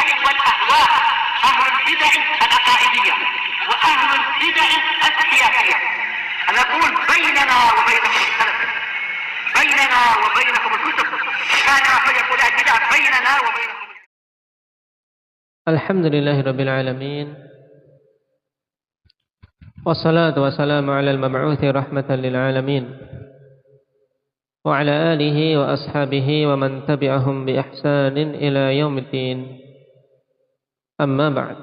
البدع والأهواء، أهل البدع العقائدية وأهل البدع السياسية. نقول بيننا وبينكم السلف، بيننا وبينكم الكتب، كان فيقول البدع بيننا وبينكم. الحمد لله رب العالمين، والصلاة والسلام على المبعوث رحمة للعالمين وعلى آله وأصحابه ومن تبعهم بإحسان إلى يوم الدين. أما بعد،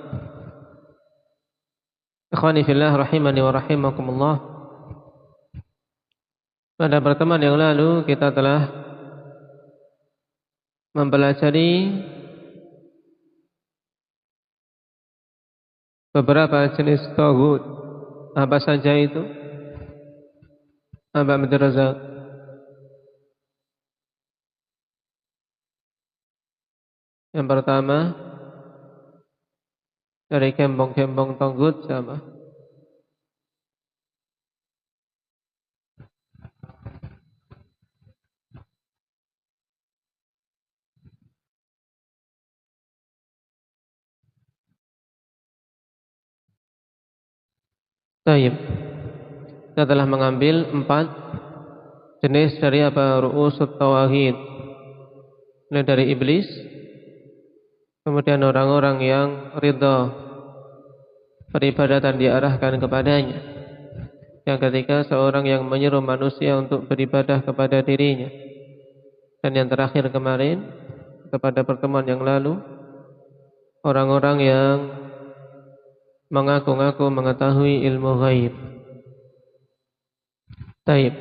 ikhwani fillah rahimani wa rahimakumullah. Pada pertemuan yang lalu kita telah mempelajari beberapa jenis taghut. Apa saja itu? Abah Abdul Razak. Yang pertama, dari kembang-kembang taghut siapa? Baik. Kita telah mengambil 4 jenis dari ru'usut tawaghid. Ini dari iblis, kemudian orang-orang yang ridha peribadatan diarahkan kepadanya, yang ketiga seorang yang menyeru manusia untuk beribadah kepada dirinya, dan yang terakhir kemarin kepada pertemuan yang lalu, orang-orang yang mengaku-ngaku mengetahui ilmu ghaib. Taib,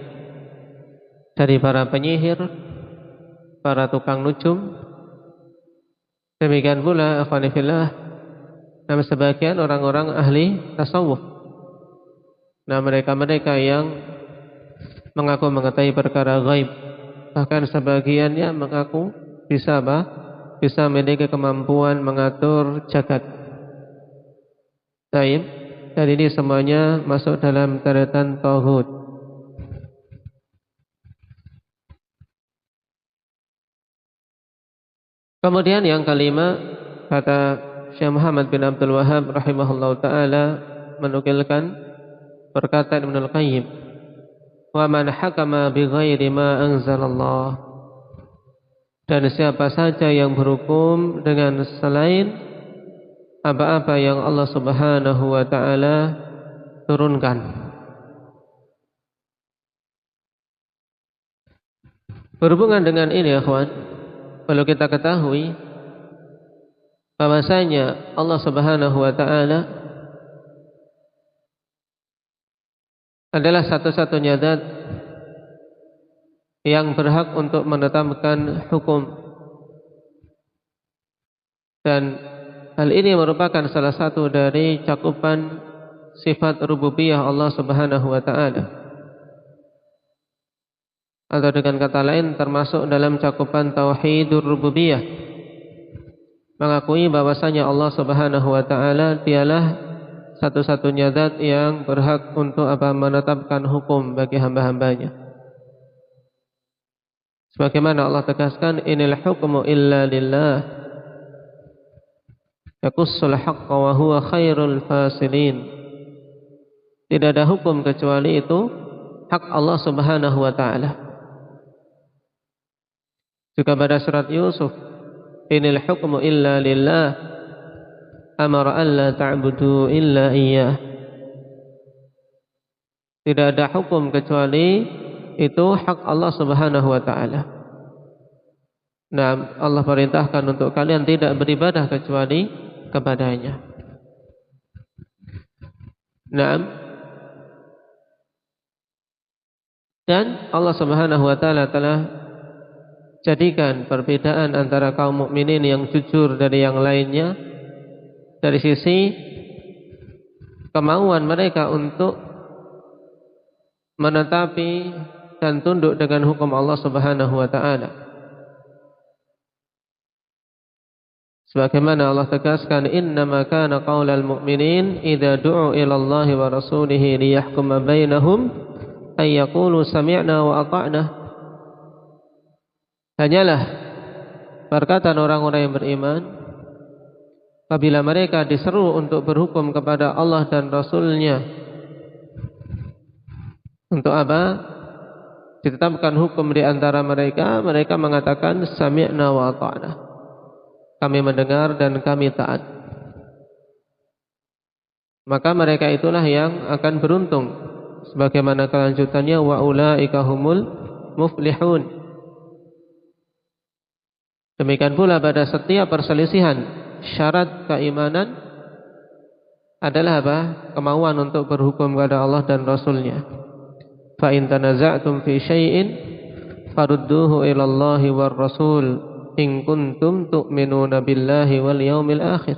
dari para penyihir, para tukang nujum. Demikian pula akhwani fillah, sebagian orang-orang ahli tasawuf. Nah, mereka-mereka yang mengaku mengetahui perkara ghaib, bahkan sebagiannya mengaku bisa memiliki kemampuan mengatur jagat. Taib, dan ini semuanya masuk dalam deretan taghut. Kemudian yang kelima, kata Syekh Muhammad bin Abdul Wahhab rahimahullah ta'ala menukilkan perkataan Ibnul Qayyim, wa man hakama bi ghairi ma anzalallah, dan siapa saja yang berhukum dengan selain apa-apa yang Allah subhanahu wa ta'ala turunkan. Berhubungan dengan ini ya kawan, perlu kita ketahui bahwasanya Allah subhanahu wa ta'ala adalah satu-satunya zat yang berhak untuk menetapkan hukum, dan hal ini merupakan salah satu dari cakupan sifat rububiyah Allah subhanahu wa ta'ala, atau dengan kata lain termasuk dalam cakupan tauhidur rububiyah, mengakui bahwasanya Allah subhanahu wa ta'ala dialah satu-satunya zat yang berhak untuk menetapkan hukum bagi hamba-hambanya. Sebagaimana Allah tegaskan, inil hukmu illa lillah yaqussul haqqa wa huwa khairul fasilin. Tidak ada hukum kecuali itu hak Allah subhanahu wa ta'ala. Juga pada surat Yusuf, inil hukmu illa lillah amara an la ta'budu illa iyyah. Tidak ada hukum kecuali itu hak Allah subhanahu wa ta'ala. Nah, Allah perintahkan untuk kalian tidak beribadah kecuali kepadanya. Nah, dan Allah subhanahu wa ta'ala telah jadikan perbedaan antara kaum mukminin yang jujur dari yang lainnya dari sisi kemauan mereka untuk menetapi dan tunduk dengan hukum Allah subhanahu wa ta'ala. Sebagaimana Allah tegaskan, innama kana qaulal mu'minin idza du'u ila Allahi wa rasulihi liyahkuma bainahum ay yaqulu sami'na wa ata'na. Hanyalah perkataan orang-orang yang beriman apabila mereka diseru untuk berhukum kepada Allah dan Rasul-Nya, untuk apa? Ditetapkan hukum di antara mereka, mereka mengatakan sami'na wa ata'na. Kami mendengar dan kami taat. Maka mereka itulah yang akan beruntung. Sebagaimana kelanjutannya, wa ulaika humul muflihun. Demikian pula pada setiap perselisihan, syarat keimanan adalah apa? Kemauan untuk berhukum kepada Allah dan Rasul-Nya. Fa in tanaza'tum fi syai'in farudduhu ila Allahi war Rasul in kuntum tu'minuna billahi wal yaumil akhir.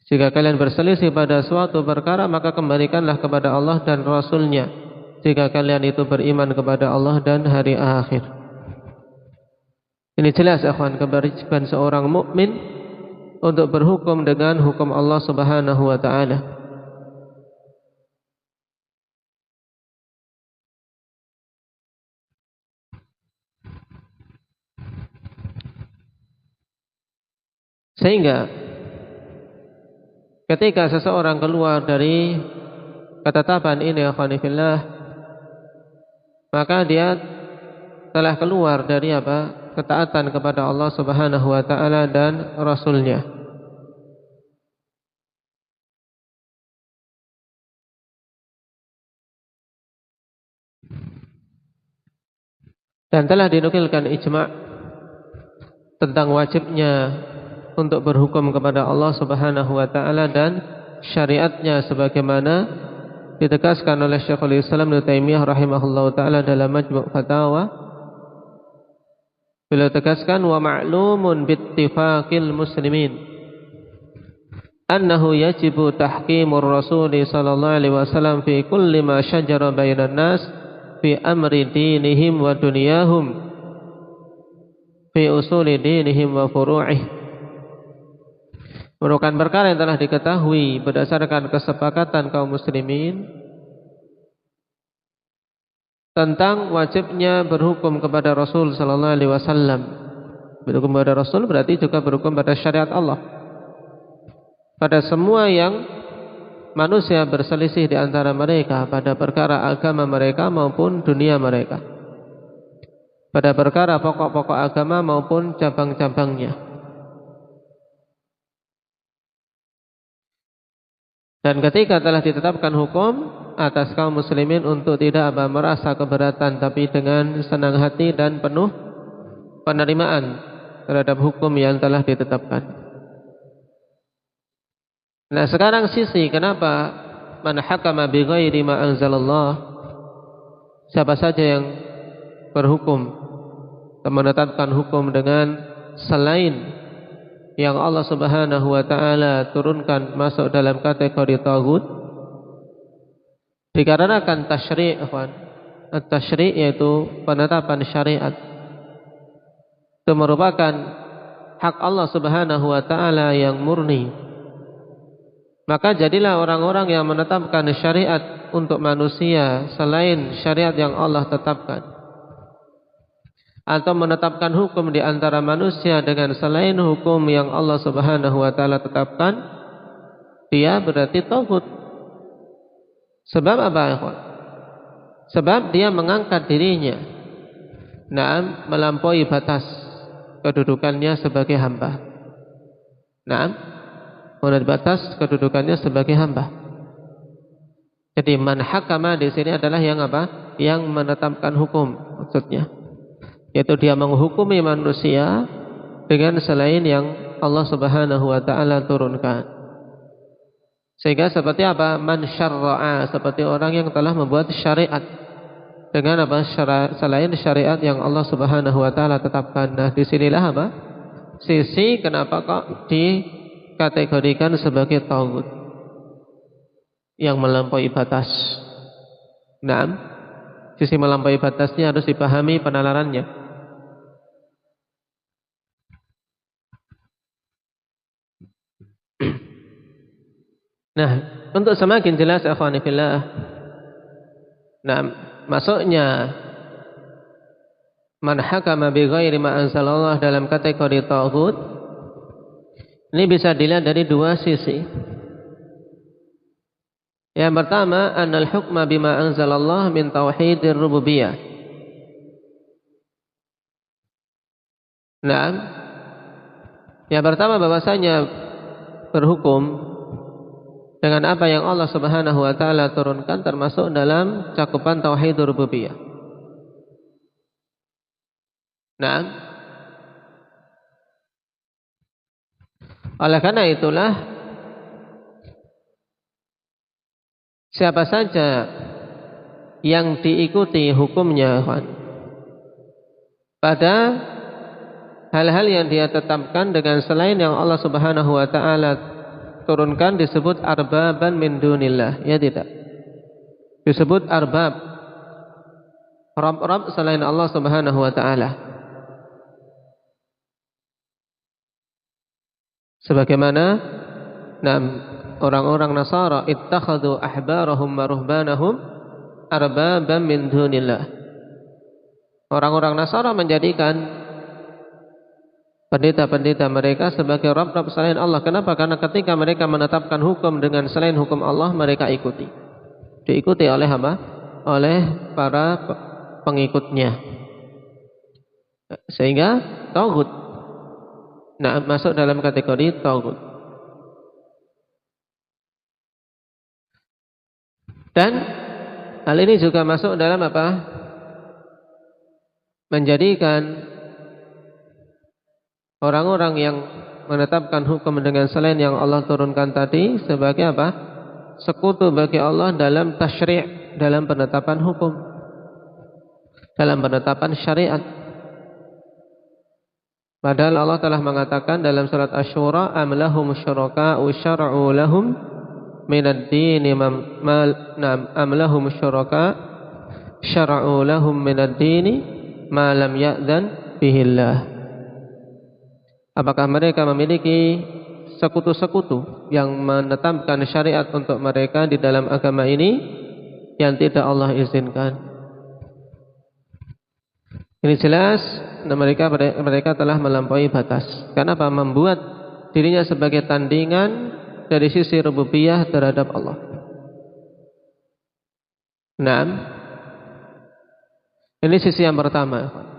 Jika kalian berselisih pada suatu perkara, maka kembalikanlah kepada Allah dan Rasul-Nya, jika kalian itu beriman kepada Allah dan hari akhir. Ini jelas akhwan, kewajiban seorang mukmin untuk berhukum dengan hukum Allah Subhanahu wa taala. Sehingga ketika seseorang keluar dari ketetapan ini, akhwanifillah, maka dia telah keluar dari apa? Ketaatan kepada Allah Subhanahu wa taala dan Rasul-Nya. Dan telah dinukilkan ijma' tentang wajibnya untuk berhukum kepada Allah Subhanahu wa taala dan syariatnya, sebagaimana ditegaskan oleh Syekhul Islam Ibnu Taimiyah rahimahullahu taala dalam Majmu' Fatawa. Beliau tegaskan, wa ma'lumun bittifaqil muslimin annahu yajibu tahkimur Rasul sallallahu alaihi wasallam fi kulli ma syajara bainan nas fi amri dinihim wa dunyahum fi usuli dinihim wa furu'ih. Merupakan perkara yang telah diketahui berdasarkan kesepakatan kaum muslimin tentang wajibnya berhukum kepada Rasul sallallahu alaihi wasallam. Berhukum kepada Rasul berarti juga berhukum pada syariat Allah. Pada semua yang manusia berselisih di antara mereka pada perkara agama mereka maupun dunia mereka. Pada perkara pokok-pokok agama maupun cabang-cabangnya. Dan ketika telah ditetapkan hukum atas kaum muslimin untuk tidak merasa keberatan, tapi dengan senang hati dan penuh penerimaan terhadap hukum yang telah ditetapkan. Nah, sekarang sisi kenapa man hakama bi ghairi ma anzalallah, siapa saja yang berhukum atau menetapkan hukum dengan selain yang Allah Subhanahu wa taala turunkan masuk dalam kategori taghut, dikarenakan tasyri', at-tasyri' yaitu penetapan syariat. Itu merupakan hak Allah Subhanahu wa taala yang murni. Maka jadilah orang-orang yang menetapkan syariat untuk manusia selain syariat yang Allah tetapkan, atau menetapkan hukum di antara manusia dengan selain hukum yang Allah Subhanahu wa taala tetapkan, dia berarti taghut. Sebab apa, ikhwan? Sebab dia mengangkat dirinya melampaui batas kedudukannya sebagai hamba. Melampaui batas kedudukannya sebagai hamba. Jadi man hakama di sini adalah yang apa? Yang menetapkan hukum, maksudnya. Yaitu dia menghukumi manusia dengan selain yang Allah Subhanahu wa taala turunkan. Sehingga seperti apa? Man syarra'a, seperti orang yang telah membuat syariat dengan apa? Selain syariat yang Allah Subhanahu wa taala tetapkan. Nah, disinilah apa? Sisi kenapa kok dikategorikan sebagai taghut, yang melampaui batas. Sisi melampaui batasnya harus dipahami penalarannya. Nah, untuk semakin jelas akhwani fillah, masuknya man hakama bi ghairi ma anzalallah dalam kategori taghut Ini bisa dilihat dari dua sisi. Yang pertama, annal hukma bima anzalallah min tauhidir rububiyah. Nah, yang pertama bahwasanya berhukum dengan apa yang Allah Subhanahu wa taala turunkan termasuk dalam cakupan tauhidur rububiyah. Nah, oleh karena itulah siapa saja yang diikuti hukumnya pada hal-hal yang dia tetapkan dengan selain yang Allah Subhanahu wa taala turunkan disebut arbaban min dunillah, ya tidak. Disebut arbab, Rabb selain Allah Subhanahu wa taala. Sebagaimana orang-orang Nasara ittakhadhu ahbarahum wa ruhbanahum arbaban min dunillah. Orang-orang Nasara menjadikan pendeta-pendeta mereka sebagai Rabb selain Allah. Kenapa? Karena ketika mereka menetapkan hukum dengan selain hukum Allah, mereka ikuti. Diikuti oleh apa? Oleh para pengikutnya. Sehingga taghut. Nah, masuk dalam kategori taghut. Dan hal ini juga masuk dalam apa? Menjadikan orang-orang yang menetapkan hukum dengan selain yang Allah turunkan tadi sebagai apa? Sekutu bagi Allah dalam tasyri', dalam penetapan hukum, dalam penetapan syariat. Padahal Allah telah mengatakan dalam surat Asy-Syura, am lahum syuraka'u syar'u lahum minad dini am lahum syuraka syar'u lahum minad dini ma lam ya'dzan bihillah. Apakah mereka memiliki sekutu-sekutu yang menetapkan syariat untuk mereka di dalam agama ini yang tidak Allah izinkan? Ini jelas mereka telah melampaui batas. Kenapa? Membuat dirinya sebagai tandingan dari sisi rububiyah terhadap Allah. Nah, ini sisi yang pertama.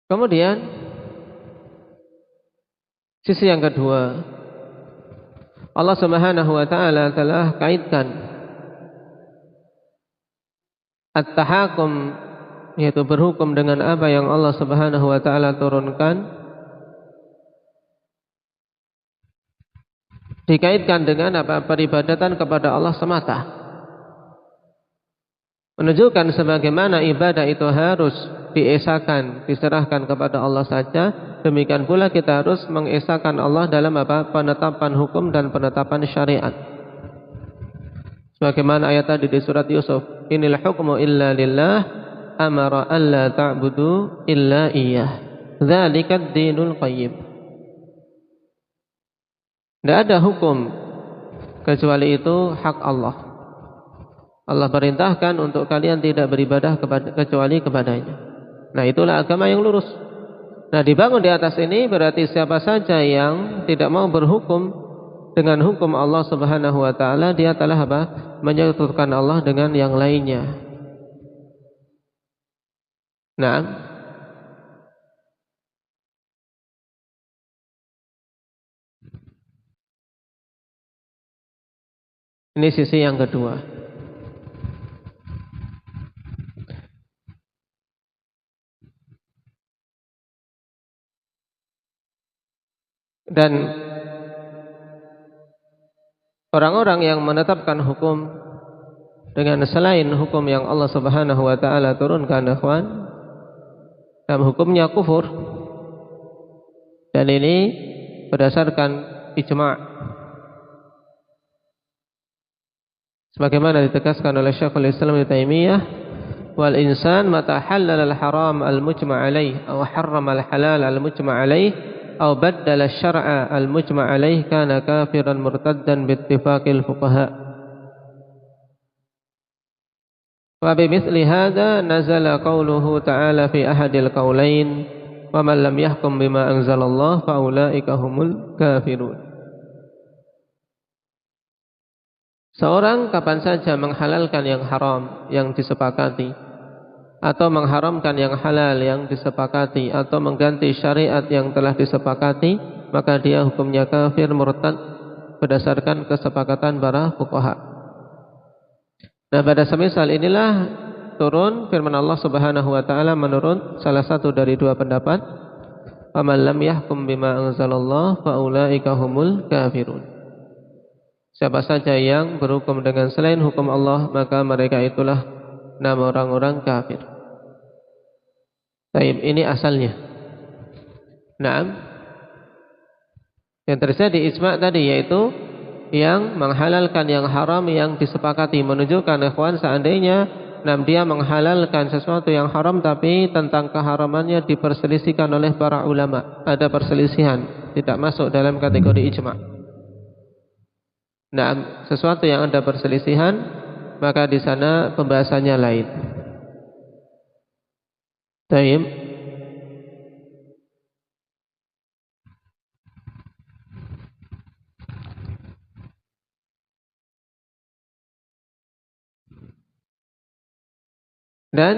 Kemudian sisi yang kedua, Allah Subhanahu wa taala telah kaitkan at-tahakum, yaitu berhukum dengan apa yang Allah Subhanahu wa taala turunkan, dikaitkan dengan apa? Peribadatan kepada Allah semata. Menunjukkan sebagaimana ibadah itu harus diesakan, diserahkan kepada Allah saja, demikian pula kita harus mengesahkan Allah dalam apa? Penetapan hukum dan penetapan syariat. Sebagaimana ayat tadi di surat Yusuf, inil hukmu illa lillah amara alla ta'budu illa iyyah dzalikad dinul qayyim. Tidak ada hukum kecuali itu hak Allah. Allah perintahkan untuk kalian tidak beribadah kecuali kepadanya. Nah, itulah agama yang lurus. Nah, dibangun di atas ini berarti siapa saja yang tidak mau berhukum dengan hukum Allah Subhanahu wa taala, dia telah apa? Menyekutukan Allah dengan yang lainnya. Nah, ini sisi yang kedua. Dan orang-orang yang menetapkan hukum dengan selain hukum yang Allah Subhanahu wa taala turunkan, ikhwan, dan hukumnya kufur. Dan ini berdasarkan ijma'. Sebagaimana ditegaskan oleh Syekhul Islam Ibnu Taimiyah, wal insan mata halal al-haram al-mujma' alaih aw harrama al-halal al-mujma' alaih aw baddala asy-syar'a al-mujma' alaih kana kafiran murtaddan bi ittifaqil fuqaha. Wa bimithli hadza nazala qauluhu ta'ala fi ahadil qaulain wa man lam yahkum bima anzalallah fa ulaika humul kafirun. Seorang kapan saja menghalalkan yang haram yang disepakati, atau mengharamkan yang halal yang disepakati, atau mengganti syariat yang telah disepakati, maka dia hukumnya kafir murtad berdasarkan kesepakatan para fuqaha. Nah, pada semisal inilah turun firman Allah Subhanahu wa taala menurut salah satu dari dua pendapat, "Faman lam yahkum bima anzalallah fa ulaika humul kafirun." Siapa saja yang berhukum dengan selain hukum Allah, maka mereka itulah nama orang-orang kafir. Baik, ini asalnya. Naam. Yang terjadi ijma' tadi yaitu yang menghalalkan yang haram yang disepakati, menunjukkan ikhwan seandainya dia menghalalkan sesuatu yang haram tapi tentang keharamannya diperselisihkan oleh para ulama, ada perselisihan, tidak masuk dalam kategori ijma'. Nah, sesuatu yang ada perselisihan, maka di sana pembahasannya lain. Baik. Dan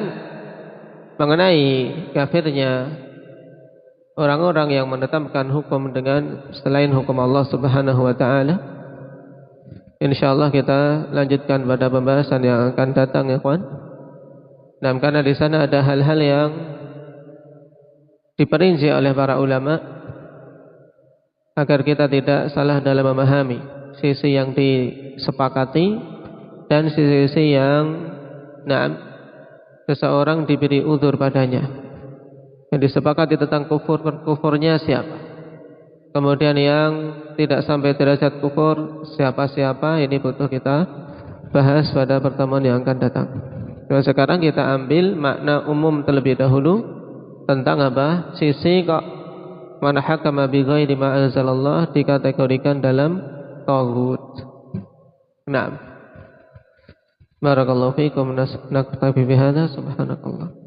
mengenai kafirnya orang-orang yang menetapkan hukum dengan selain hukum Allah Subhanahu wa taala, insyaallah kita lanjutkan pada pembahasan yang akan datang ya kawan. Nah, karena di sana ada hal-hal yang diperinci oleh para ulama agar kita tidak salah dalam memahami sisi yang disepakati dan sisi yang seseorang diberi uzur padanya. Yang disepakati tentang kufurnya siapa, kemudian yang tidak sampai derajat kufur siapa-siapa, ini butuh kita bahas pada pertemuan yang akan datang. Dan sekarang kita ambil makna umum terlebih dahulu tentang apa? Sisi kok man hakama bi ghairi ma anzalallah dikategorikan dalam taghut. Naam. Barakallahu fiikum, naktafi bihadza, subhanakallah.